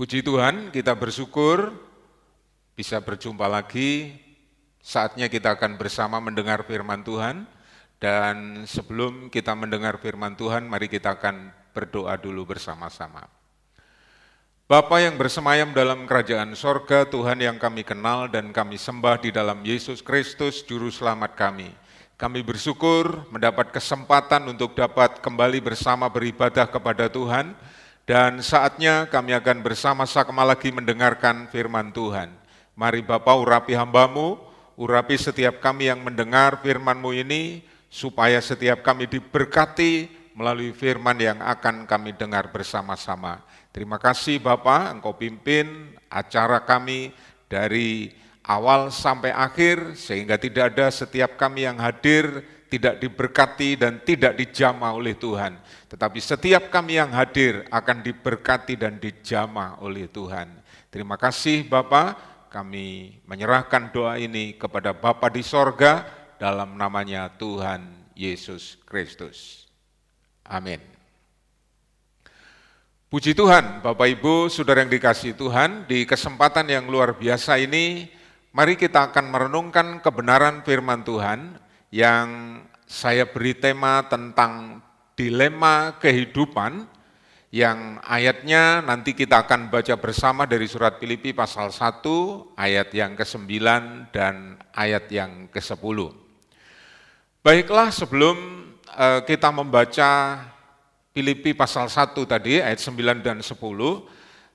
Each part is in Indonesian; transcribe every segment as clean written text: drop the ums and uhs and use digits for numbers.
Puji Tuhan, kita bersyukur bisa berjumpa lagi. Saatnya kita akan bersama mendengar firman Tuhan. Dan sebelum kita mendengar firman Tuhan, mari kita akan berdoa dulu bersama-sama. Bapa yang bersemayam dalam kerajaan sorga, Tuhan yang kami kenal dan kami sembah di dalam Yesus Kristus, Juru Selamat kami. Kami bersyukur mendapat kesempatan untuk dapat kembali bersama beribadah kepada Tuhan, dan saatnya kami akan bersama-sama lagi mendengarkan firman Tuhan. Mari Bapa urapi hamba-Mu, urapi setiap kami yang mendengar firman-Mu ini, supaya setiap kami diberkati melalui firman yang akan kami dengar bersama-sama. Terima kasih Bapa, Engkau pimpin acara kami dari awal sampai akhir, sehingga tidak ada setiap kami yang hadir tidak diberkati dan tidak dijamah oleh Tuhan. Tetapi setiap kami yang hadir akan diberkati dan dijamah oleh Tuhan. Terima kasih Bapa, kami menyerahkan doa ini kepada Bapa di sorga, dalam namanya Tuhan Yesus Kristus. Amin. Puji Tuhan, Bapak Ibu, Saudara yang dikasihi Tuhan, di kesempatan yang luar biasa ini, mari kita akan merenungkan kebenaran firman Tuhan yang saya beri tema tentang dilema kehidupan, yang ayatnya nanti kita akan baca bersama dari surat Filipi pasal 1, ayat yang ke-9 dan ayat yang ke-10. Baiklah, sebelum kita membaca Filipi pasal 1 tadi, ayat 9 dan 10,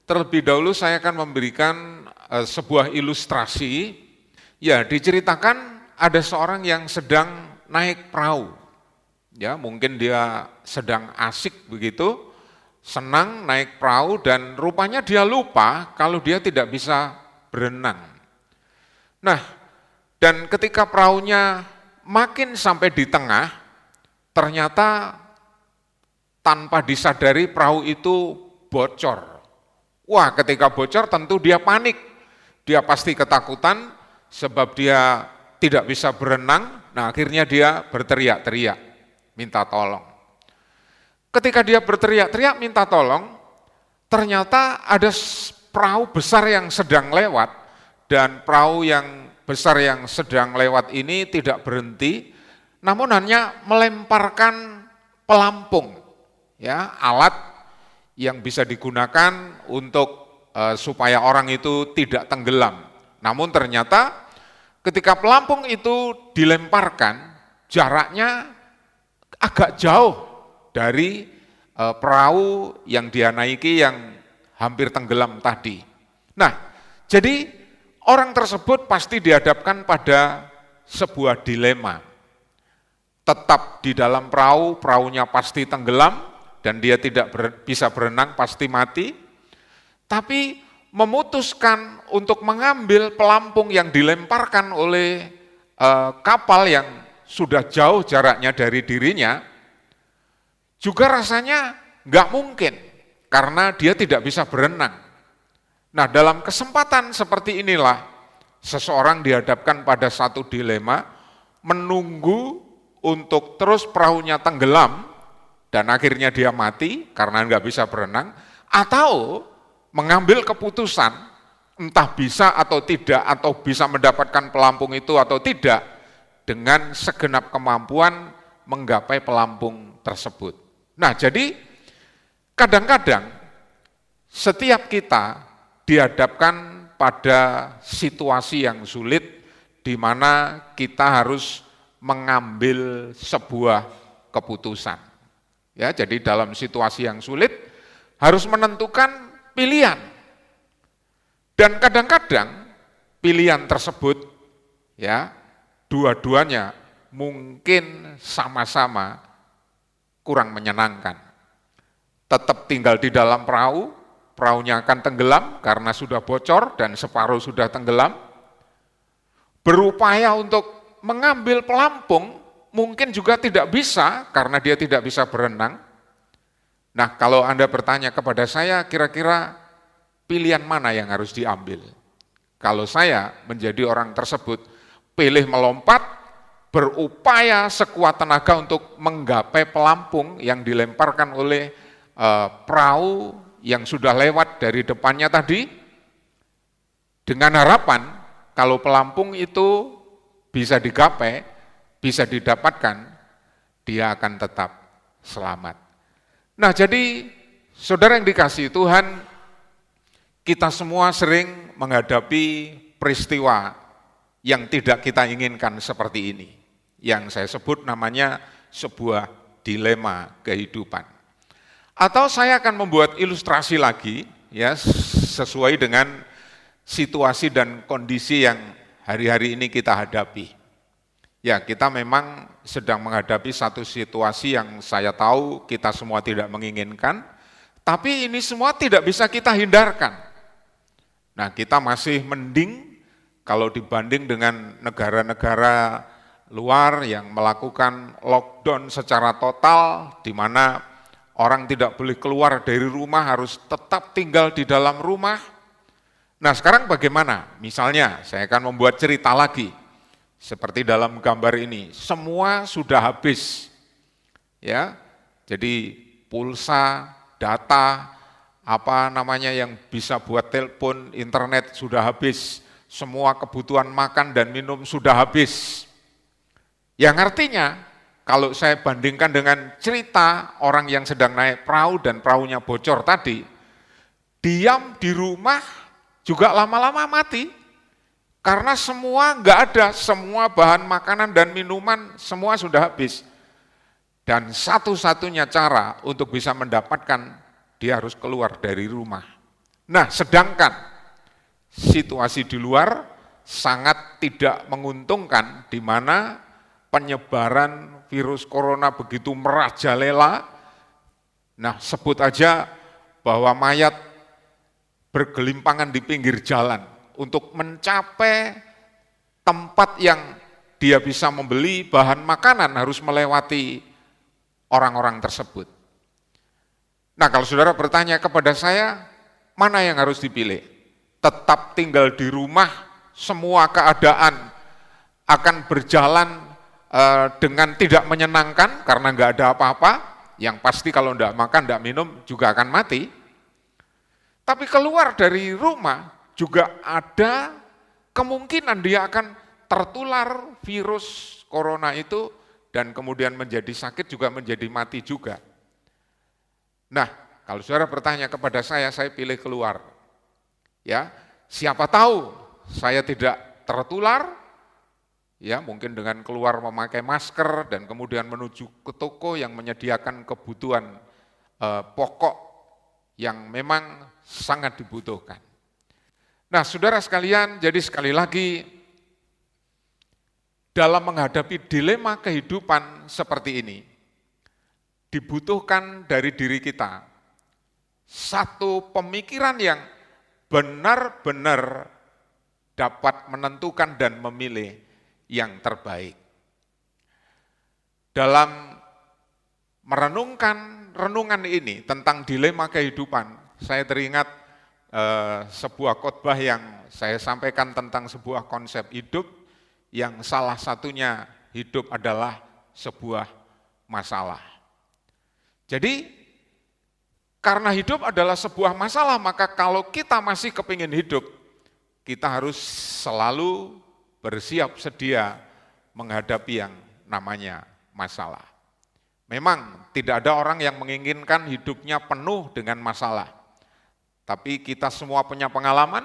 terlebih dahulu saya akan memberikan sebuah ilustrasi. Ya, diceritakan ada seorang yang sedang naik perahu. Ya, mungkin dia sedang asik begitu, senang naik perahu, dan rupanya dia lupa kalau dia tidak bisa berenang. Nah, dan ketika perahunya makin sampai di tengah, ternyata tanpa disadari perahu itu bocor. Wah, ketika bocor tentu dia panik. Dia pasti ketakutan sebab dia tidak bisa berenang. Nah, akhirnya dia berteriak-teriak, minta tolong. Ketika dia berteriak-teriak minta tolong, ternyata ada perahu besar yang sedang lewat, dan perahu yang besar yang sedang lewat ini tidak berhenti, namun hanya melemparkan pelampung, ya, alat yang bisa digunakan untuk supaya orang itu tidak tenggelam. Namun ternyata ketika pelampung itu dilemparkan, jaraknya agak jauh dari perahu yang dia naiki yang hampir tenggelam tadi. Nah, jadi orang tersebut pasti dihadapkan pada sebuah dilema. Tetap di dalam perahu, perahunya pasti tenggelam, dan dia tidak bisa berenang, pasti mati. Tapi memutuskan untuk mengambil pelampung yang dilemparkan oleh kapal yang sudah jauh jaraknya dari dirinya, juga rasanya nggak mungkin, karena dia tidak bisa berenang. Nah, dalam kesempatan seperti inilah, seseorang dihadapkan pada satu dilema, menunggu untuk terus perahunya tenggelam dan akhirnya dia mati karena nggak bisa berenang, atau mengambil keputusan entah bisa atau tidak, atau bisa mendapatkan pelampung itu atau tidak, dengan segenap kemampuan menggapai pelampung tersebut. Nah, jadi kadang-kadang setiap kita dihadapkan pada situasi yang sulit di mana kita harus mengambil sebuah keputusan. Ya, jadi dalam situasi yang sulit harus menentukan pilihan. Dan kadang-kadang pilihan tersebut, ya, dua-duanya mungkin sama-sama kurang menyenangkan. Tetap tinggal di dalam perahu, perahunya akan tenggelam karena sudah bocor dan separuh sudah tenggelam. Berupaya untuk mengambil pelampung, mungkin juga tidak bisa karena dia tidak bisa berenang. Nah, kalau Anda bertanya kepada saya, kira-kira pilihan mana yang harus diambil? Kalau saya menjadi orang tersebut, pilih melompat, berupaya sekuat tenaga untuk menggapai pelampung yang dilemparkan oleh perahu yang sudah lewat dari depannya tadi, dengan harapan kalau pelampung itu bisa digapai, bisa didapatkan, dia akan tetap selamat. Nah, jadi saudara yang dikasihi Tuhan, kita semua sering menghadapi peristiwa yang tidak kita inginkan seperti ini. Yang saya sebut namanya sebuah dilema kehidupan. Atau saya akan membuat ilustrasi lagi, ya, sesuai dengan situasi dan kondisi yang hari-hari ini kita hadapi. Ya, kita memang sedang menghadapi satu situasi yang saya tahu kita semua tidak menginginkan, tapi ini semua tidak bisa kita hindarkan. Nah, kita masih mending kalau dibanding dengan negara-negara luar yang melakukan lockdown secara total, di mana orang tidak boleh keluar dari rumah, harus tetap tinggal di dalam rumah. Nah, sekarang bagaimana? Misalnya, saya akan membuat cerita lagi. Seperti dalam gambar ini, semua sudah habis. Ya. Jadi pulsa, data, yang bisa buat telepon, internet sudah habis. Semua kebutuhan makan dan minum sudah habis. Yang artinya, kalau saya bandingkan dengan cerita orang yang sedang naik perahu dan perahunya bocor tadi, diam di rumah juga lama-lama mati. Karena semua nggak ada, semua bahan makanan dan minuman semua sudah habis. Dan satu-satunya cara untuk bisa mendapatkan, dia harus keluar dari rumah. Nah, sedangkan situasi di luar sangat tidak menguntungkan, di mana penyebaran virus corona begitu merajalela. Nah, sebut aja bahwa mayat bergelimpangan di pinggir jalan untuk mencapai tempat yang dia bisa membeli bahan makanan harus melewati orang-orang tersebut. Nah, kalau saudara bertanya kepada saya, mana yang harus dipilih? Tetap tinggal di rumah, semua keadaan akan berjalan dengan tidak menyenangkan karena nggak ada apa-apa, yang pasti kalau nggak makan, nggak minum juga akan mati. Tapi keluar dari rumah, juga ada kemungkinan dia akan tertular virus corona itu dan kemudian menjadi sakit juga menjadi mati juga. Nah, kalau saudara bertanya kepada saya pilih keluar. Ya, siapa tahu saya tidak tertular, ya mungkin dengan keluar memakai masker dan kemudian menuju ke toko yang menyediakan kebutuhan pokok yang memang sangat dibutuhkan. Nah, saudara sekalian, jadi sekali lagi, dalam menghadapi dilema kehidupan seperti ini, dibutuhkan dari diri kita satu pemikiran yang benar-benar dapat menentukan dan memilih yang terbaik. Dalam merenungkan renungan ini tentang dilema kehidupan, saya teringat sebuah khotbah yang saya sampaikan tentang sebuah konsep hidup yang salah satunya hidup adalah sebuah masalah. Jadi karena hidup adalah sebuah masalah, maka kalau kita masih kepingin hidup, kita harus selalu bersiap sedia menghadapi yang namanya masalah. Memang tidak ada orang yang menginginkan hidupnya penuh dengan masalah. Tapi kita semua punya pengalaman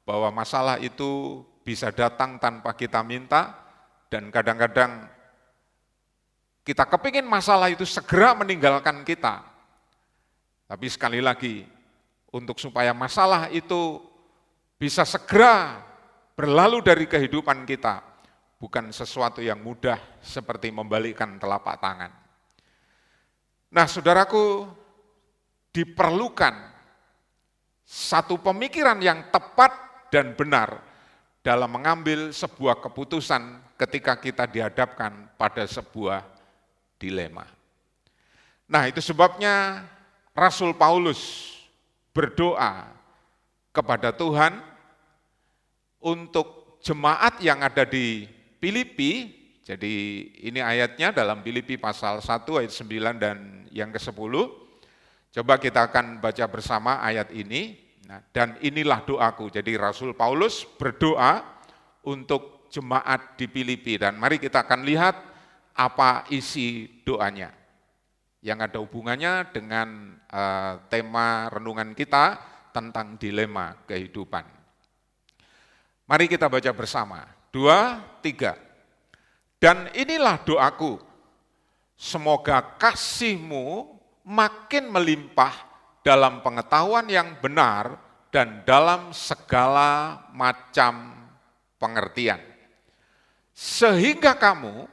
bahwa masalah itu bisa datang tanpa kita minta, dan kadang-kadang kita kepingin masalah itu segera meninggalkan kita. Tapi sekali lagi, untuk supaya masalah itu bisa segera berlalu dari kehidupan kita, bukan sesuatu yang mudah seperti membalikkan telapak tangan. Nah, saudaraku, diperlukan satu pemikiran yang tepat dan benar dalam mengambil sebuah keputusan ketika kita dihadapkan pada sebuah dilema. Nah, itu sebabnya Rasul Paulus berdoa kepada Tuhan untuk jemaat yang ada di Filipi. Jadi ini ayatnya dalam Filipi pasal 1 ayat 9 dan yang ke-10. Coba kita akan baca bersama ayat ini. Nah, dan inilah doaku. Jadi Rasul Paulus berdoa untuk jemaat di Filipi, dan mari kita akan lihat apa isi doanya. yang ada hubungannya dengan tema renungan kita tentang dilema kehidupan. Mari kita baca bersama. 2, 3. Dan inilah doaku, semoga kasih-Mu makin melimpah dalam pengetahuan yang benar dan dalam segala macam pengertian. Sehingga kamu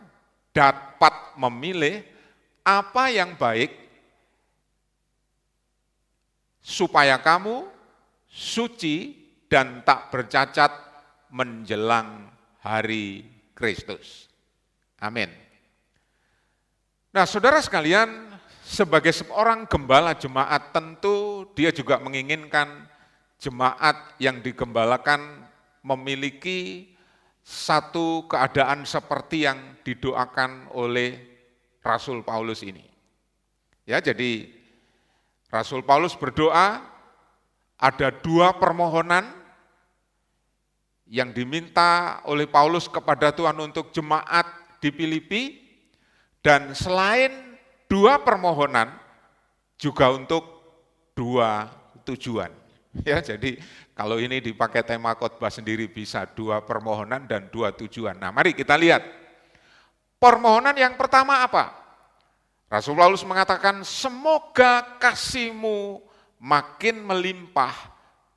dapat memilih apa yang baik, supaya kamu suci dan tak bercacat menjelang hari Kristus. Amin. Nah, saudara sekalian, sebagai seorang gembala jemaat tentu dia juga menginginkan jemaat yang digembalakan memiliki satu keadaan seperti yang didoakan oleh Rasul Paulus ini. Ya, jadi Rasul Paulus berdoa, ada 2 permohonan yang diminta oleh Paulus kepada Tuhan untuk jemaat di Filipi, dan selain 2 permohonan juga untuk 2 tujuan. Ya, jadi kalau ini dipakai tema khotbah sendiri bisa 2 permohonan dan 2 tujuan. Nah, mari kita lihat. Permohonan yang pertama apa? Rasul Paulus mengatakan, semoga kasih-Mu makin melimpah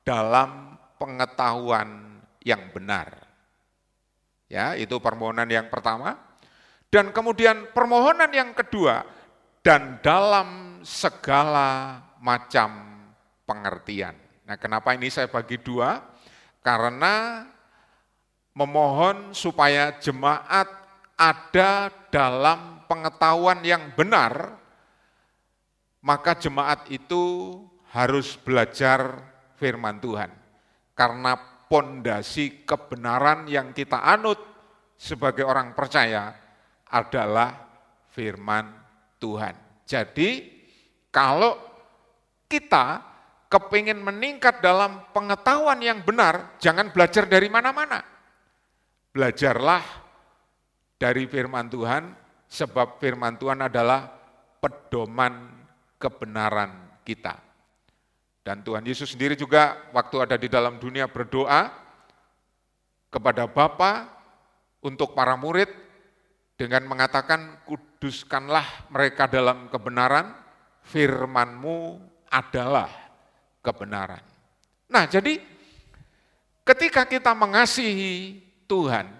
dalam pengetahuan yang benar. Ya, itu permohonan yang pertama. Dan kemudian permohonan yang kedua, dan dalam segala macam pengertian. Nah, kenapa ini saya bagi 2? Karena memohon supaya jemaat ada dalam pengetahuan yang benar, maka jemaat itu harus belajar firman Tuhan. Karena pondasi kebenaran yang kita anut sebagai orang percaya adalah firman Tuhan. Jadi kalau kita kepingin meningkat dalam pengetahuan yang benar, jangan belajar dari mana-mana. Belajarlah dari firman Tuhan, sebab firman Tuhan adalah pedoman kebenaran kita. Dan Tuhan Yesus sendiri juga waktu ada di dalam dunia berdoa kepada Bapa untuk para murid dengan mengatakan, kuduskanlah mereka dalam kebenaran, firman-Mu adalah kebenaran. Nah, jadi ketika kita mengasihi Tuhan,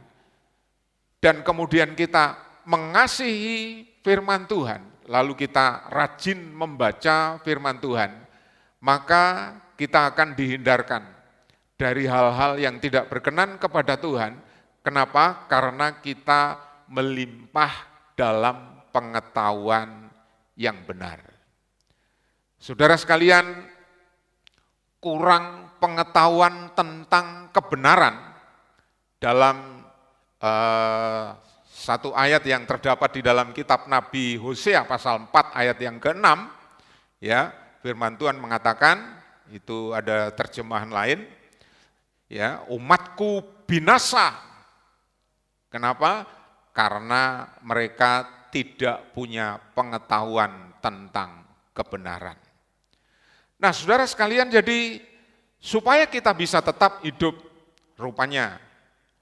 dan kemudian kita mengasihi firman Tuhan, lalu kita rajin membaca firman Tuhan, maka kita akan dihindarkan dari hal-hal yang tidak berkenan kepada Tuhan. Kenapa? Karena kita melimpah dalam pengetahuan yang benar. Saudara sekalian, kurang pengetahuan tentang kebenaran dalam satu ayat yang terdapat di dalam kitab Nabi Hosea pasal 4 ayat yang ke-6, ya, firman Tuhan mengatakan, itu ada terjemahan lain, ya, umatku binasa. Kenapa? Karena mereka tidak punya pengetahuan tentang kebenaran. Nah, saudara sekalian, jadi supaya kita bisa tetap hidup, rupanya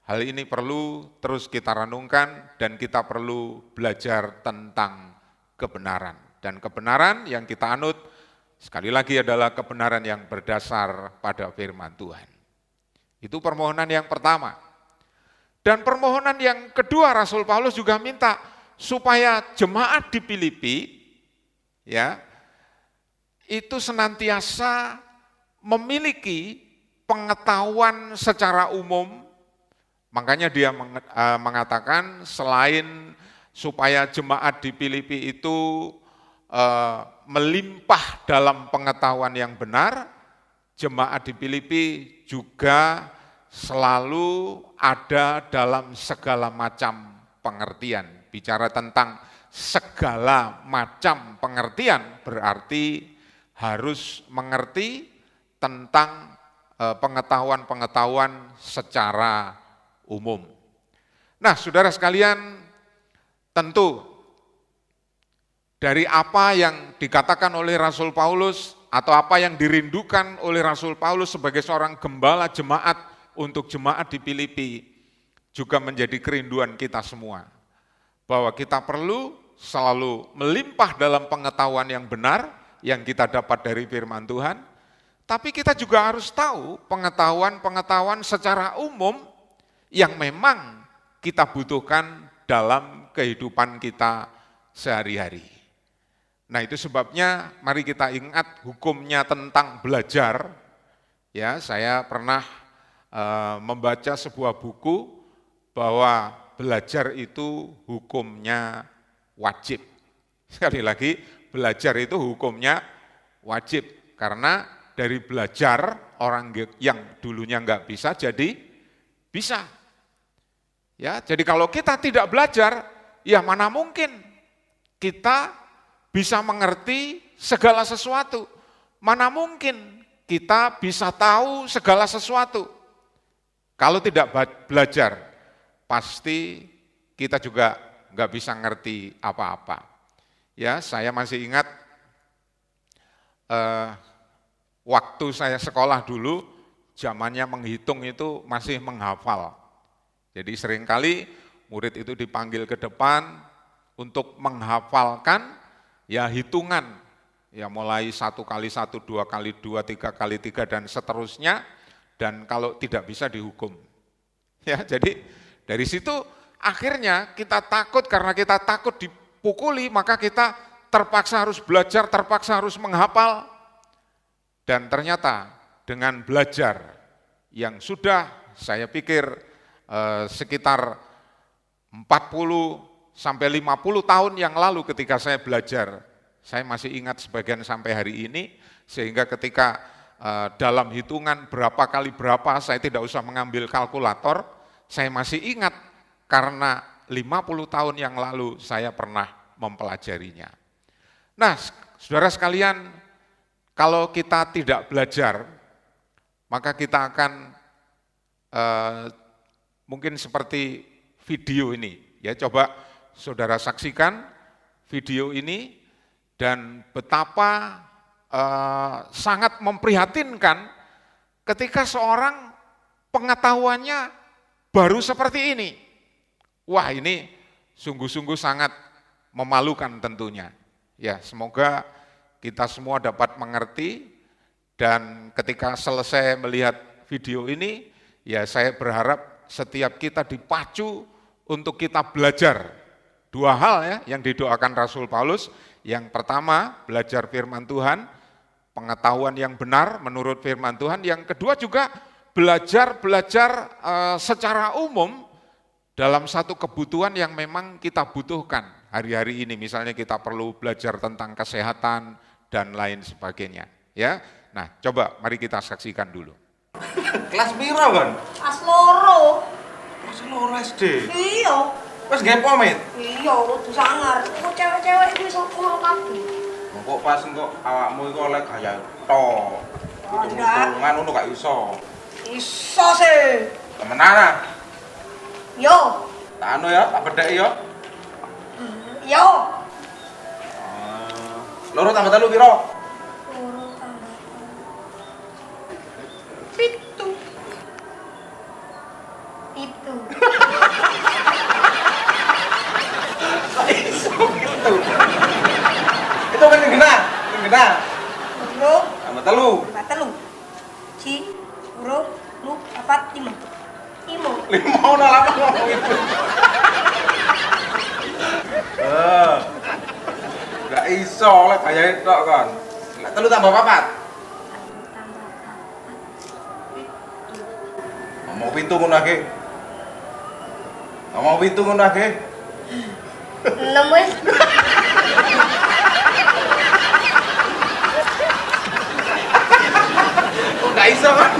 hal ini perlu terus kita renungkan dan kita perlu belajar tentang kebenaran. Dan kebenaran yang kita anut sekali lagi adalah kebenaran yang berdasar pada firman Tuhan. Itu permohonan yang pertama. Dan permohonan yang kedua, Rasul Paulus juga minta supaya jemaat di Filipi ya itu senantiasa memiliki pengetahuan secara umum. Makanya dia mengatakan selain supaya jemaat di Filipi itu melimpah dalam pengetahuan yang benar, jemaat di Filipi juga selalu ada dalam segala macam pengertian. Bicara tentang segala macam pengertian berarti harus mengerti tentang pengetahuan-pengetahuan secara umum. Nah, saudara sekalian, tentu dari apa yang dikatakan oleh Rasul Paulus atau apa yang dirindukan oleh Rasul Paulus sebagai seorang gembala jemaat untuk jemaat di Filipi juga menjadi kerinduan kita semua. Bahwa kita perlu selalu melimpah dalam pengetahuan yang benar yang kita dapat dari firman Tuhan, tapi kita juga harus tahu pengetahuan-pengetahuan secara umum yang memang kita butuhkan dalam kehidupan kita sehari-hari. Nah, itu sebabnya mari kita ingat hukumnya tentang belajar. Ya, saya pernah membaca sebuah buku bahwa belajar itu hukumnya wajib. Sekali lagi, belajar itu hukumnya wajib. Karena dari belajar, orang yang dulunya enggak bisa jadi bisa. Ya, jadi kalau kita tidak belajar, ya mana mungkin kita bisa mengerti segala sesuatu. Mana mungkin kita bisa tahu segala sesuatu. Kalau tidak belajar, pasti kita juga nggak bisa ngerti apa-apa. Ya, saya masih ingat waktu saya sekolah dulu, zamannya menghitung itu masih menghafal. Jadi seringkali murid itu dipanggil ke depan untuk menghafalkan ya hitungan, ya mulai 1 kali 1, 2 kali 2, 3 kali 3 dan seterusnya, dan kalau tidak bisa dihukum. Ya, jadi dari situ akhirnya kita takut, karena kita takut dipukuli, maka kita terpaksa harus belajar, terpaksa harus menghafal. Dan ternyata dengan belajar yang sudah saya pikir sekitar 40 sampai 50 tahun yang lalu ketika saya belajar, saya masih ingat sebagian sampai hari ini, sehingga ketika dalam hitungan berapa kali berapa, saya tidak usah mengambil kalkulator, saya masih ingat karena 50 tahun yang lalu saya pernah mempelajarinya. Nah, saudara sekalian, kalau kita tidak belajar, maka kita akan mungkin seperti video ini. Ya, coba saudara saksikan video ini dan betapa sangat memprihatinkan ketika seorang pengetahuannya baru seperti ini. Wah, ini sungguh-sungguh sangat memalukan tentunya. Ya, semoga kita semua dapat mengerti, dan ketika selesai melihat video ini, ya saya berharap setiap kita dipacu untuk kita belajar. 2 hal ya yang didoakan Rasul Paulus. Yang pertama, belajar firman Tuhan, pengetahuan yang benar menurut firman Tuhan. Yang kedua juga belajar secara umum dalam satu kebutuhan yang memang kita butuhkan hari-hari ini. Misalnya kita perlu belajar tentang kesehatan dan lain sebagainya. Ya, nah coba mari kita saksikan dulu. Kelas piro, Kon? Kelas loro. Kelas loro SD. Iya. Wes gawe pomit. Iya, kudu sangar. Kok cewek-cewek iki iso ngono kabeh. Kok pas engko awakmu iku oleh gaya tok. Hitung-hitungan ngono gak iso. Iso sih. Temenan ah. Yo. Tak anu ya, tak bedheki ya. Yo. Loro tambah 3 piro? Loro tambah 7. Itu. Itu kan gena. Loro Tambah 3. tambah 3. Ci, loro, lu, 4, 5. 5 ono lama ngomong itu. Gak iso oleh gaya tok, Kon. Lah 3 tambah 4. Ngomong pintu ngono akeh. Ngomong pintu ngono akeh. 6 wis. Gak iso kan?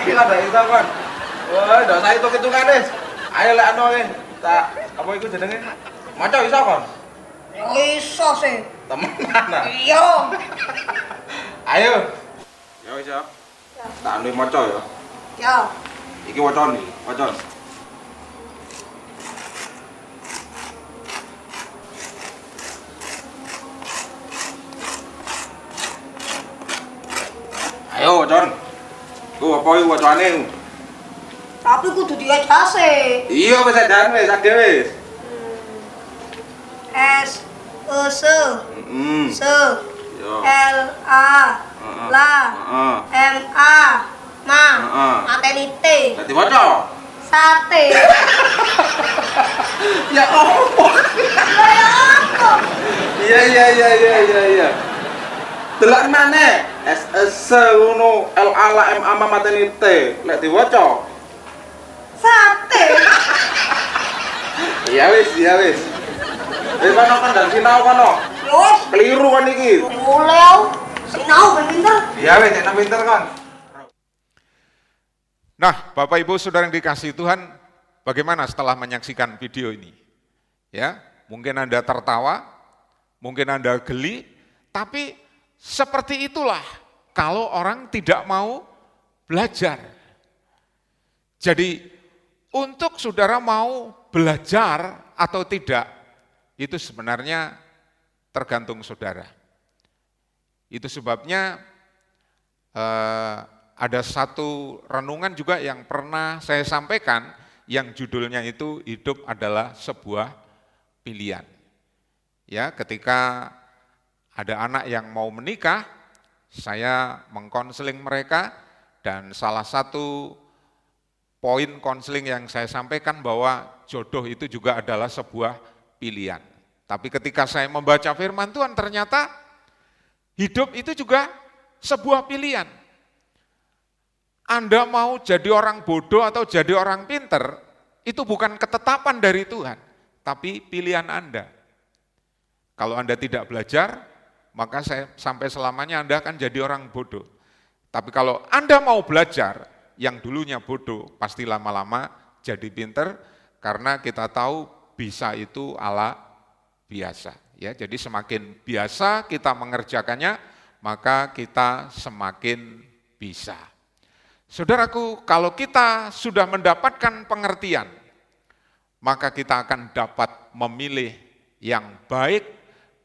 Gak iso kan? Wah, ndak usah hitung-hitungan wis. Ayo lek anu e. Tak apa iku jenenge? Maca iso kon? Iso sih. Temenan ah. Iya. Ayo. Ya wis ya. Tak anu maca ya. Ya. Iki wacane, wacan. Con. Ku apa iki wacane? Tapi kudu diajase. Iya wis edan wis ade wis. S E S Heeh. S Yo. L A La M A Ma mateni T Dadi waca. sate. Ya apa? Lah ya apa? Iya. Delok maneh. S ngono L A L M A mateni T. Lek diwaca. Sate. Iya wis. Wis kono kan dan sinau kono. Yos, Keliru kan iki. mulai sinau ben pinter. Iya wis enak pinter kan. Nah, Bapak Ibu Saudara yang dikasihi Tuhan, bagaimana setelah menyaksikan video ini? Ya, mungkin Anda tertawa, mungkin Anda geli, tapi seperti itulah kalau orang tidak mau belajar. Jadi, untuk saudara mau belajar atau tidak, itu sebenarnya tergantung saudara. Itu sebabnya ada satu renungan juga yang pernah saya sampaikan, yang judulnya itu hidup adalah sebuah pilihan. Ya, ketika ada anak yang mau menikah, saya mengkonseling mereka, dan salah satu poin konseling yang saya sampaikan bahwa jodoh itu juga adalah sebuah pilihan. Tapi ketika saya membaca firman Tuhan, ternyata hidup itu juga sebuah pilihan. Anda mau jadi orang bodoh atau jadi orang pinter, itu bukan ketetapan dari Tuhan, tapi pilihan Anda. Kalau Anda tidak belajar, maka sampai selamanya Anda akan jadi orang bodoh. Tapi kalau Anda mau belajar, yang dulunya bodoh pasti lama-lama jadi pinter, karena kita tahu bisa itu ala biasa. Ya, jadi semakin biasa kita mengerjakannya, maka kita semakin bisa. Saudaraku, kalau kita sudah mendapatkan pengertian, maka kita akan dapat memilih yang baik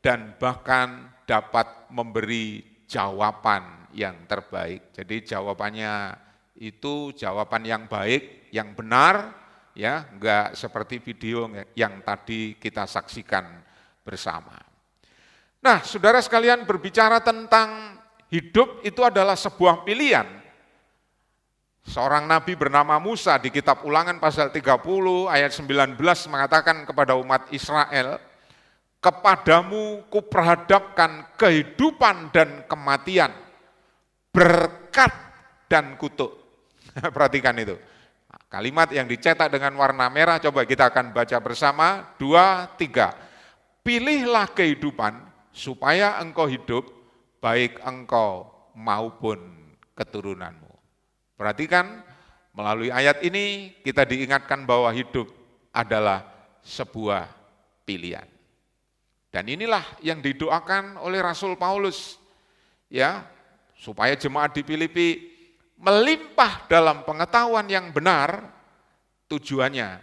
dan bahkan dapat memberi jawaban yang terbaik. Jadi jawabannya itu jawaban yang baik, yang benar, ya, enggak seperti video yang tadi kita saksikan bersama. Nah, saudara sekalian, berbicara tentang hidup itu adalah sebuah pilihan. Seorang nabi bernama Musa di kitab Ulangan pasal 30 ayat 19 mengatakan kepada umat Israel, "Kepadamu kuperhadapkan kehidupan dan kematian, berkat dan kutuk." Perhatikan itu. Kalimat yang dicetak dengan warna merah, coba kita akan baca bersama, 2, 3. "Pilihlah kehidupan supaya engkau hidup, baik engkau maupun keturunanmu." Perhatikan, melalui ayat ini kita diingatkan bahwa hidup adalah sebuah pilihan. Dan inilah yang didoakan oleh Rasul Paulus, ya, supaya jemaat di Filipi melimpah dalam pengetahuan yang benar, tujuannya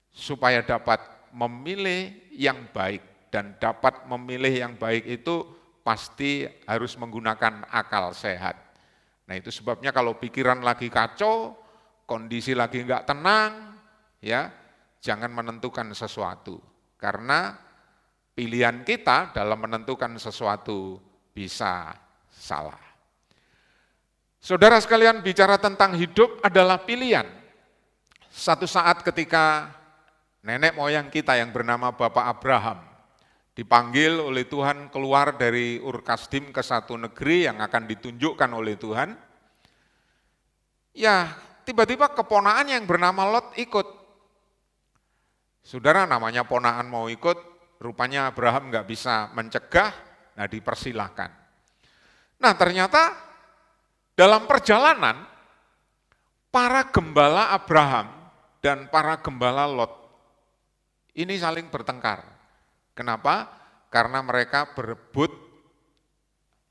supaya dapat memilih yang baik, dan dapat memilih yang baik itu pasti harus menggunakan akal sehat. Nah, itu sebabnya kalau pikiran lagi kacau, kondisi lagi enggak tenang, ya, jangan menentukan sesuatu. Karena pilihan kita dalam menentukan sesuatu bisa salah. Saudara sekalian, bicara tentang hidup adalah pilihan. Satu saat ketika nenek moyang kita yang bernama Bapak Abraham dipanggil oleh Tuhan keluar dari Ur Kasdim ke satu negeri yang akan ditunjukkan oleh Tuhan, ya tiba-tiba keponakan yang bernama Lot ikut. Saudara, namanya ponaan mau ikut, rupanya Abraham nggak bisa mencegah, nah dipersilahkan. Nah, ternyata dalam perjalanan, para gembala Abraham dan para gembala Lot ini saling bertengkar. Kenapa? Karena mereka berebut,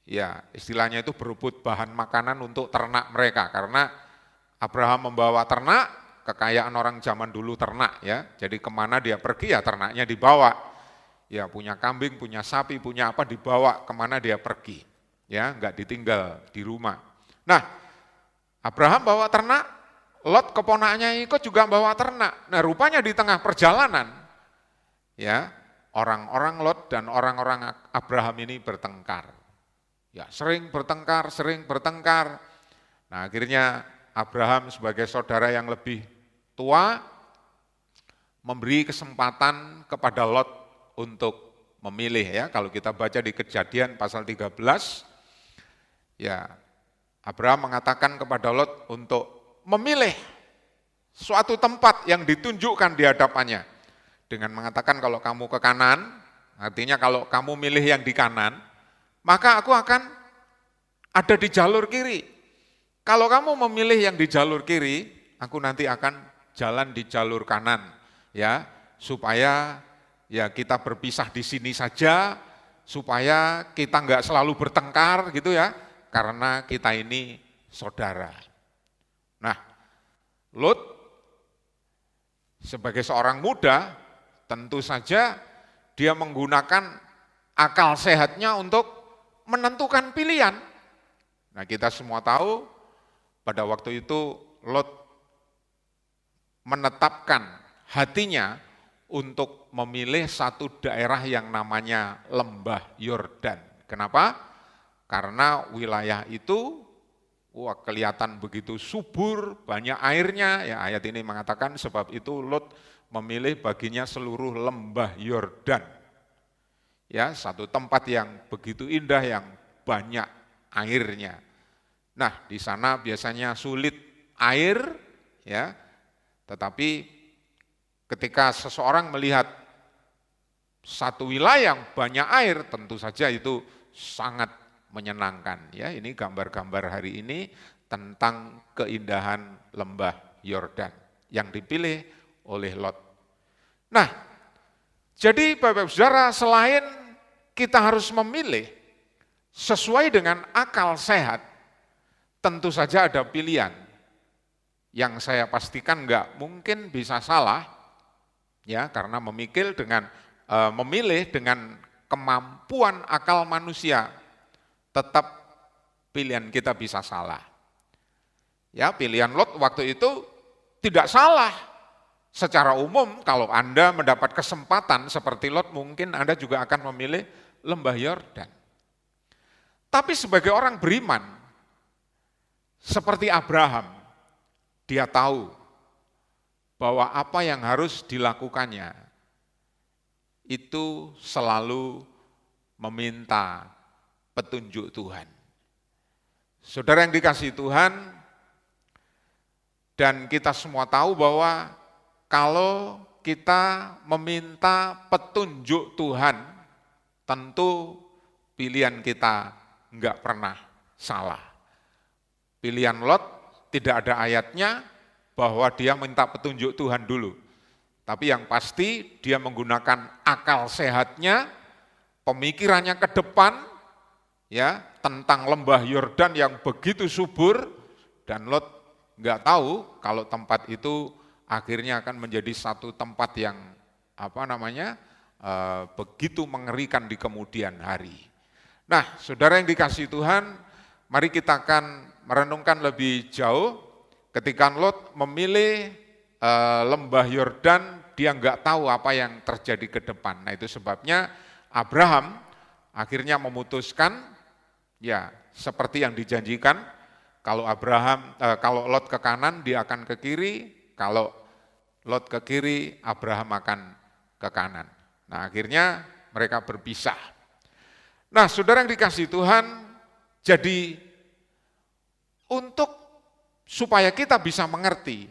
ya istilahnya itu berebut bahan makanan untuk ternak mereka. Karena Abraham membawa ternak, kekayaan orang zaman dulu ternak, ya. Jadi kemana dia pergi ya ternaknya dibawa. Ya, punya kambing, punya sapi, punya apa dibawa kemana dia pergi. Ya, enggak ditinggal di rumah. Nah, Abraham bawa ternak, Lot keponakannya ikut juga bawa ternak. Nah, rupanya di tengah perjalanan, ya, orang-orang Lot dan orang-orang Abraham ini bertengkar. Ya, sering bertengkar. Nah, akhirnya Abraham sebagai saudara yang lebih tua memberi kesempatan kepada Lot untuk memilih, ya. Kalau kita baca di Kejadian pasal 13, ya, Abraham mengatakan kepada Lot untuk memilih suatu tempat yang ditunjukkan di hadapannya. Dengan mengatakan kalau kamu ke kanan, artinya kalau kamu milih yang di kanan, maka aku akan ada di jalur kiri. Kalau kamu memilih yang di jalur kiri, aku nanti akan jalan di jalur kanan, ya, supaya ya kita berpisah di sini saja, supaya kita enggak selalu bertengkar gitu ya, karena kita ini saudara. Nah, Lot sebagai seorang muda, tentu saja dia menggunakan akal sehatnya untuk menentukan pilihan. Nah, kita semua tahu pada waktu itu Lot menetapkan hatinya untuk memilih satu daerah yang namanya Lembah Yordan. Kenapa? Karena wilayah itu kelihatan begitu subur, banyak airnya. Ya, ayat ini mengatakan sebab itu Lot memilih baginya seluruh Lembah Yordan. Ya, satu tempat yang begitu indah, yang banyak airnya. Nah, di sana biasanya sulit air, ya. Tetapi ketika seseorang melihat satu wilayah yang banyak air, tentu saja itu sangat menyenangkan. Ya, ini gambar-gambar hari ini tentang keindahan Lembah Yordan yang dipilih oleh Lot. Nah, jadi Bapak Saudara, selain kita harus memilih sesuai dengan akal sehat, tentu saja ada pilihan yang saya pastikan enggak mungkin bisa salah, ya, karena memilih dengan kemampuan akal manusia, tetap pilihan kita bisa salah. Ya, pilihan Lot waktu itu tidak salah. Secara umum kalau Anda mendapat kesempatan seperti Lot, mungkin Anda juga akan memilih Lembah Yordan. Tapi sebagai orang beriman, seperti Abraham, dia tahu bahwa apa yang harus dilakukannya itu selalu meminta petunjuk Tuhan. Saudara yang dikasihi Tuhan, dan kita semua tahu bahwa kalau kita meminta petunjuk Tuhan, tentu pilihan kita enggak pernah salah. Pilihan Lot tidak ada ayatnya bahwa dia minta petunjuk Tuhan dulu. Tapi yang pasti dia menggunakan akal sehatnya, pemikirannya ke depan, ya, tentang Lembah Yordan yang begitu subur, dan Lot nggak tahu kalau tempat itu akhirnya akan menjadi satu tempat yang begitu mengerikan di kemudian hari. Nah, saudara yang dikasihi Tuhan, mari kita akan merenungkan lebih jauh. Ketika Lot memilih Lembah Yordan, dia nggak tahu apa yang terjadi ke depan. Nah, itu sebabnya Abraham akhirnya memutuskan, ya, seperti yang dijanjikan, kalau Lot ke kanan, dia akan ke kiri, kalau Lot ke kiri, Abraham akan ke kanan. Nah, akhirnya mereka berpisah. Nah, saudara yang dikasihi Tuhan, jadi supaya kita bisa mengerti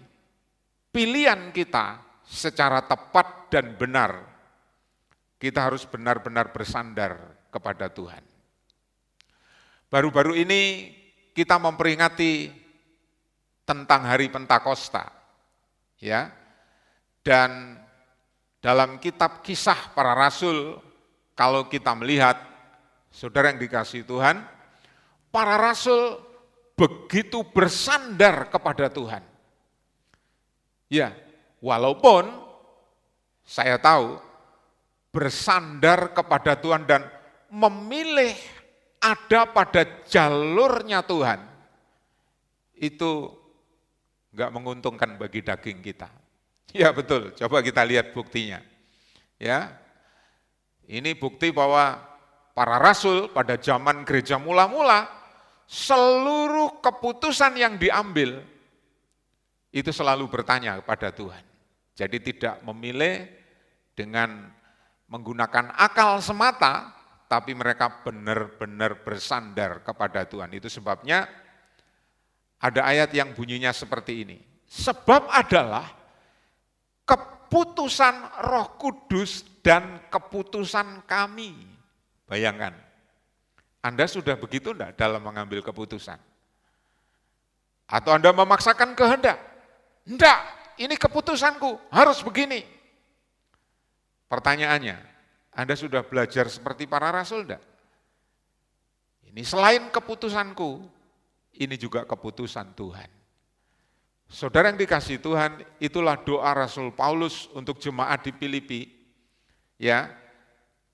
pilihan kita secara tepat dan benar, kita harus benar-benar bersandar kepada Tuhan. Baru-baru ini kita memperingati tentang Hari Pentakosta, ya. Dan dalam kitab Kisah Para Rasul, kalau kita melihat, saudara yang dikasihi Tuhan, para rasul begitu bersandar kepada Tuhan. Ya, walaupun saya tahu bersandar kepada Tuhan dan memilih ada pada jalurnya Tuhan, itu enggak menguntungkan bagi daging kita. Ya betul, coba kita lihat buktinya. Ya, ini bukti bahwa para rasul pada zaman gereja mula-mula, seluruh keputusan yang diambil itu selalu bertanya kepada Tuhan. Jadi tidak memilih dengan menggunakan akal semata, tapi mereka benar-benar bersandar kepada Tuhan. Itu sebabnya ada ayat yang bunyinya seperti ini. Sebab adalah keputusan Roh Kudus dan keputusan kami. Bayangkan, Anda sudah begitu enggak dalam mengambil keputusan? Atau Anda memaksakan kehendak? Enggak, ini keputusanku, harus begini. Pertanyaannya, Anda sudah belajar seperti para rasul enggak? Ini selain keputusanku, ini juga keputusan Tuhan. Saudara yang dikasihi Tuhan, itulah doa Rasul Paulus untuk jemaat di Filipi. Ya,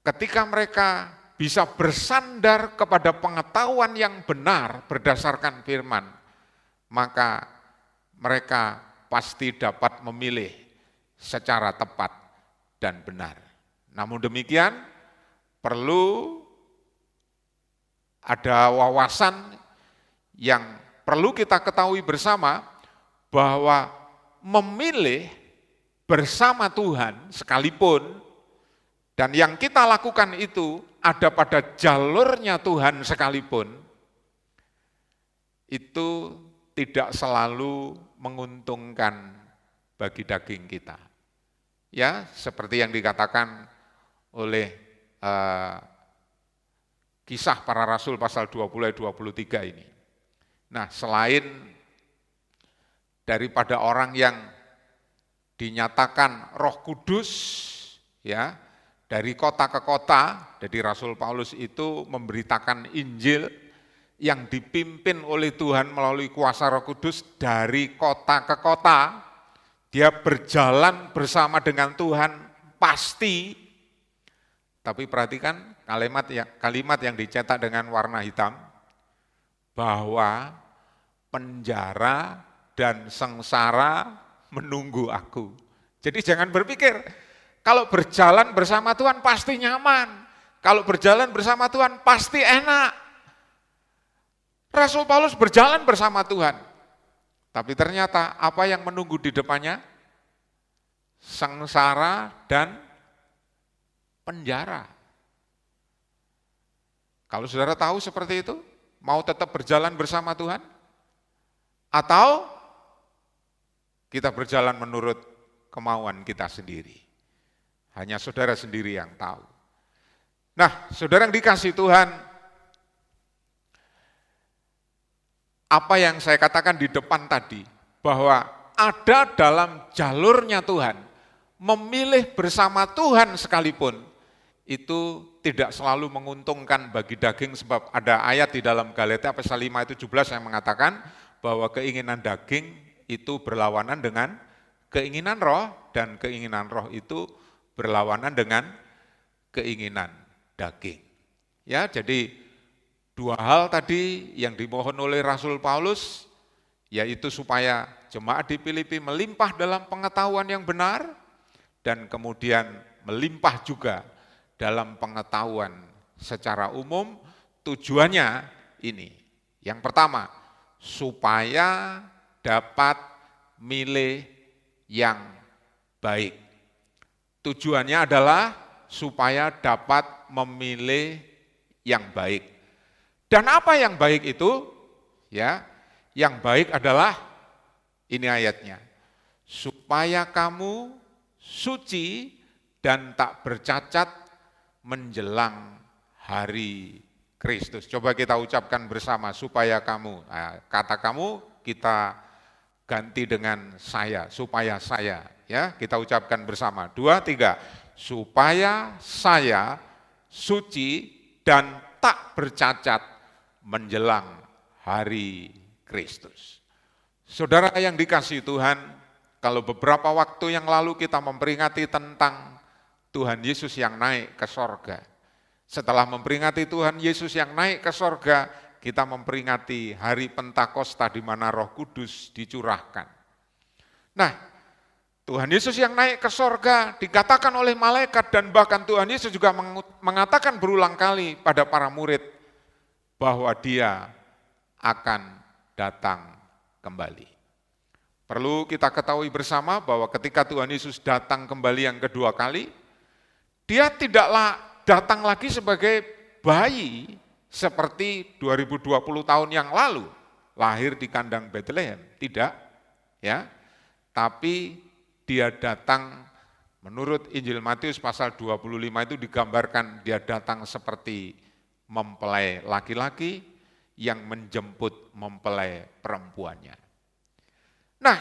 ketika mereka bisa bersandar kepada pengetahuan yang benar berdasarkan firman, maka mereka pasti dapat memilih secara tepat dan benar. Namun demikian, perlu ada wawasan yang perlu kita ketahui bersama, bahwa memilih bersama Tuhan sekalipun, dan yang kita lakukan itu ada pada jalurnya Tuhan sekalipun, itu tidak selalu menguntungkan bagi daging kita. Ya, seperti yang dikatakan oleh Kisah Para Rasul pasal 20 ayat 23 ini. Nah, selain daripada orang yang dinyatakan Roh Kudus, ya, dari kota ke kota, jadi Rasul Paulus itu memberitakan Injil yang dipimpin oleh Tuhan melalui kuasa Roh Kudus dari kota ke kota. Dia berjalan bersama dengan Tuhan pasti, tapi perhatikan kalimat yang dicetak dengan warna hitam, bahwa penjara dan sengsara menunggu aku. Jadi jangan berpikir, kalau berjalan bersama Tuhan pasti nyaman, kalau berjalan bersama Tuhan pasti enak. Rasul Paulus berjalan bersama Tuhan, tapi ternyata apa yang menunggu di depannya? Sengsara dan penjara. Kalau saudara tahu seperti itu, mau tetap berjalan bersama Tuhan? Atau kita berjalan menurut kemauan kita sendiri? Hanya saudara sendiri yang tahu. Nah, saudara yang dikasihi Tuhan, apa yang saya katakan di depan tadi, bahwa ada dalam jalurnya Tuhan, memilih bersama Tuhan sekalipun, itu tidak selalu menguntungkan bagi daging, sebab ada ayat di dalam Galatia pasal 5 ayat 17 yang mengatakan bahwa keinginan daging itu berlawanan dengan keinginan roh, dan keinginan roh itu berlawanan dengan keinginan daging. Ya, jadi dua hal tadi yang dimohon oleh Rasul Paulus, yaitu supaya jemaat di Filipi melimpah dalam pengetahuan yang benar, dan kemudian melimpah juga dalam pengetahuan secara umum. Tujuannya ini, yang pertama, supaya dapat milih yang baik. Tujuannya adalah supaya dapat memilih yang baik. Dan apa yang baik itu? Ya, yang baik adalah ini ayatnya. Supaya kamu suci dan tak bercacat menjelang hari Kristus. Coba kita ucapkan bersama, supaya kamu. Nah, kata kamu kita ganti dengan saya, supaya saya. Ya, kita ucapkan bersama. 2, 3. Supaya saya suci dan tak bercacat menjelang hari Kristus. Saudara yang dikasihi Tuhan, kalau beberapa waktu yang lalu kita memperingati tentang Tuhan Yesus yang naik ke sorga. Setelah memperingati Tuhan Yesus yang naik ke sorga, kita memperingati hari Pentakosta di mana Roh Kudus dicurahkan. Nah, Tuhan Yesus yang naik ke sorga dikatakan oleh malaikat dan bahkan Tuhan Yesus juga mengatakan berulang kali pada para murid bahwa Dia akan datang kembali. Perlu kita ketahui bersama bahwa ketika Tuhan Yesus datang kembali yang kedua kali, Dia tidaklah datang lagi sebagai bayi seperti 2020 tahun yang lalu, lahir di kandang Bethlehem. Tidak, ya. Tapi Dia datang, menurut Injil Matius pasal 25 itu digambarkan Dia datang seperti mempelai laki-laki yang menjemput mempelai perempuannya. Nah,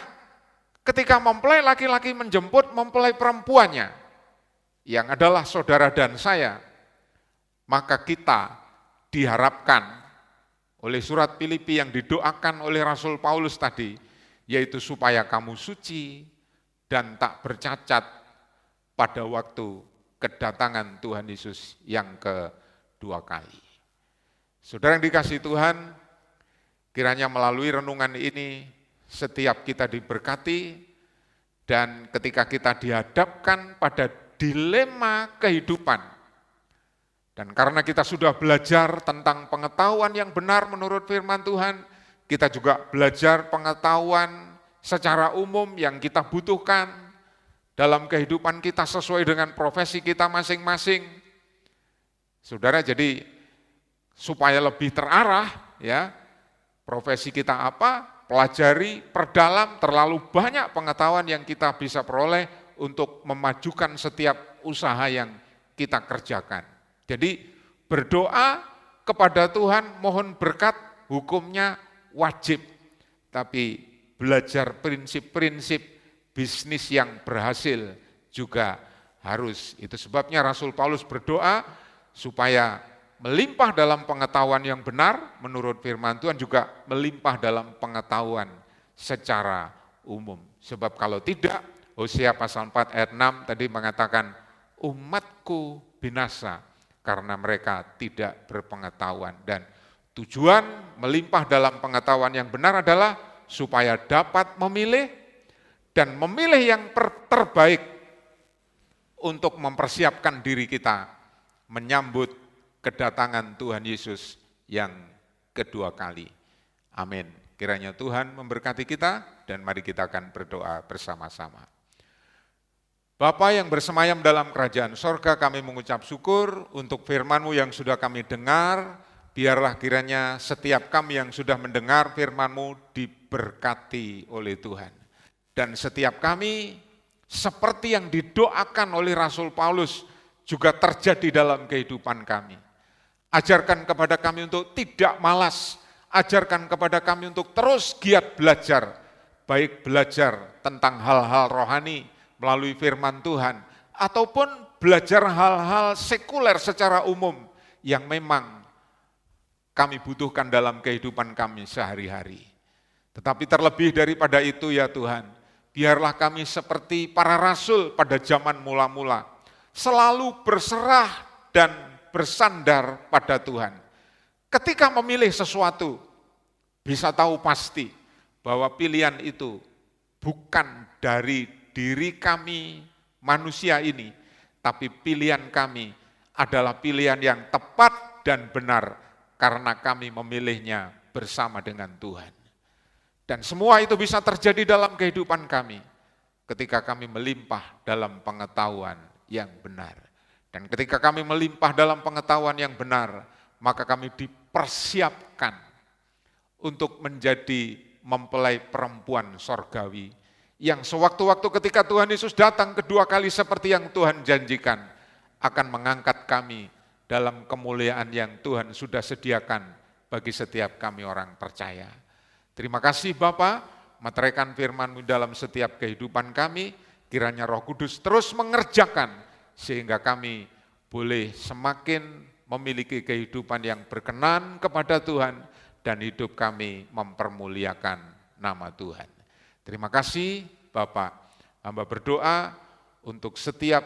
ketika mempelai laki-laki menjemput mempelai perempuannya, yang adalah saudara dan saya, maka kita diharapkan oleh surat Filipi yang didoakan oleh Rasul Paulus tadi, yaitu supaya kamu suci dan tak bercacat pada waktu kedatangan Tuhan Yesus yang kedua kali. Saudara yang dikasihi Tuhan, kiranya melalui renungan ini setiap kita diberkati dan ketika kita dihadapkan pada dilema kehidupan. Dan karena kita sudah belajar tentang pengetahuan yang benar menurut firman Tuhan, kita juga belajar pengetahuan secara umum yang kita butuhkan dalam kehidupan kita sesuai dengan profesi kita masing-masing. Saudara, jadi supaya lebih terarah, ya, profesi kita apa, pelajari, perdalam, terlalu banyak pengetahuan yang kita bisa peroleh untuk memajukan setiap usaha yang kita kerjakan. Jadi berdoa kepada Tuhan, mohon berkat, hukumnya wajib, tapi belajar prinsip-prinsip bisnis yang berhasil juga harus. Itu sebabnya Rasul Paulus berdoa supaya melimpah dalam pengetahuan yang benar menurut firman Tuhan, juga melimpah dalam pengetahuan secara umum. Sebab kalau tidak, Hosea pasal 4 ayat 6 tadi mengatakan, umatku binasa karena mereka tidak berpengetahuan. Dan tujuan melimpah dalam pengetahuan yang benar adalah supaya dapat memilih dan memilih yang terbaik untuk mempersiapkan diri kita menyambut kedatangan Tuhan Yesus yang kedua kali. Amin. Kiranya Tuhan memberkati kita dan mari kita akan berdoa bersama-sama. Bapa yang bersemayam dalam kerajaan sorga, kami mengucap syukur untuk firman-Mu yang sudah kami dengar. Biarlah kiranya setiap kami yang sudah mendengar firman-Mu diberkati oleh Tuhan. Dan setiap kami seperti yang didoakan oleh Rasul Paulus juga terjadi dalam kehidupan kami. Ajarkan kepada kami untuk tidak malas, ajarkan kepada kami untuk terus giat belajar, baik belajar tentang hal-hal rohani melalui firman Tuhan, ataupun belajar hal-hal sekuler secara umum yang memang kami butuhkan dalam kehidupan kami sehari-hari. Tetapi terlebih daripada itu ya Tuhan, biarlah kami seperti para rasul pada zaman mula-mula, selalu berserah dan bersandar pada Tuhan. Ketika memilih sesuatu, bisa tahu pasti bahwa pilihan itu bukan dari diri kami manusia ini, tapi pilihan kami adalah pilihan yang tepat dan benar, karena kami memilihnya bersama dengan Tuhan. Dan semua itu bisa terjadi dalam kehidupan kami ketika kami melimpah dalam pengetahuan yang benar. Dan ketika kami melimpah dalam pengetahuan yang benar, maka kami dipersiapkan untuk menjadi mempelai perempuan sorgawi yang sewaktu-waktu ketika Tuhan Yesus datang kedua kali seperti yang Tuhan janjikan, akan mengangkat kami dalam kemuliaan yang Tuhan sudah sediakan bagi setiap kami orang percaya. Terima kasih Bapa, meteraikan firman-Mu dalam setiap kehidupan kami, kiranya Roh Kudus terus mengerjakan, sehingga kami boleh semakin memiliki kehidupan yang berkenan kepada Tuhan, dan hidup kami mempermuliakan nama Tuhan. Terima kasih Bapak, hamba berdoa untuk setiap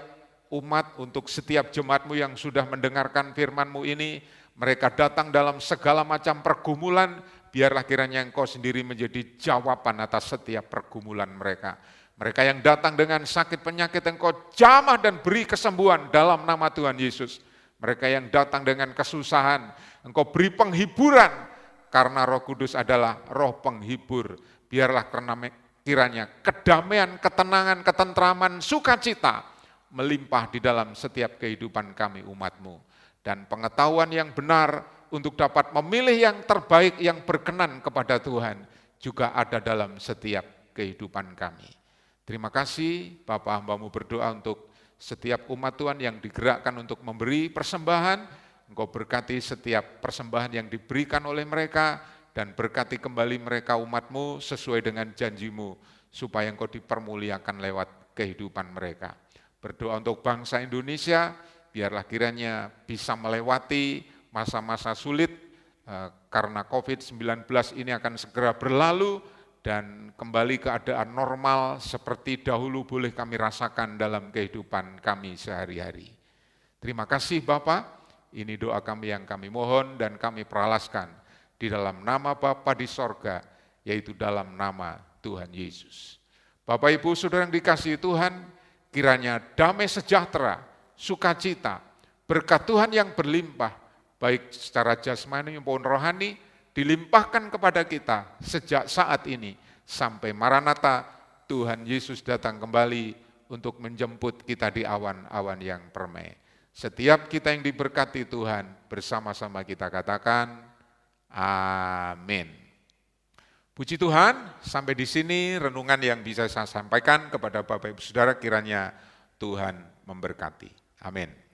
umat, untuk setiap jemaat-Mu yang sudah mendengarkan firman-Mu ini, mereka datang dalam segala macam pergumulan, biarlah kiranya Engkau sendiri menjadi jawaban atas setiap pergumulan mereka. Mereka yang datang dengan sakit penyakit, Engkau jamah dan beri kesembuhan dalam nama Tuhan Yesus. Mereka yang datang dengan kesusahan, Engkau beri penghiburan, karena Roh Kudus adalah roh penghibur. Biarlah kiranya kedamaian, ketenangan, ketentraman, sukacita melimpah di dalam setiap kehidupan kami umat-Mu. Dan pengetahuan yang benar untuk dapat memilih yang terbaik yang berkenan kepada Tuhan juga ada dalam setiap kehidupan kami. Terima kasih Bapa, hamba-Mu berdoa untuk setiap umat Tuhan yang digerakkan untuk memberi persembahan. Engkau berkati setiap persembahan yang diberikan oleh mereka dan berkati kembali mereka umat-Mu sesuai dengan janji-Mu supaya Engkau dipermuliakan lewat kehidupan mereka. Berdoa untuk bangsa Indonesia, biarlah kiranya bisa melewati masa-masa sulit karena COVID-19 ini akan segera berlalu dan kembali keadaan normal seperti dahulu boleh kami rasakan dalam kehidupan kami sehari-hari. Terima kasih Bapa, ini doa kami yang kami mohon dan kami peralaskan di dalam nama Bapa di sorga, yaitu dalam nama Tuhan Yesus. Bapak Ibu Saudara yang dikasihi Tuhan, kiranya damai sejahtera, sukacita, berkat Tuhan yang berlimpah, baik secara jasmani maupun rohani, dilimpahkan kepada kita sejak saat ini sampai Maranatha, Tuhan Yesus datang kembali untuk menjemput kita di awan-awan yang permai. Setiap kita yang diberkati Tuhan, bersama-sama kita katakan, amin. Puji Tuhan, sampai di sini renungan yang bisa saya sampaikan kepada Bapak Ibu Saudara, kiranya Tuhan memberkati. Amin.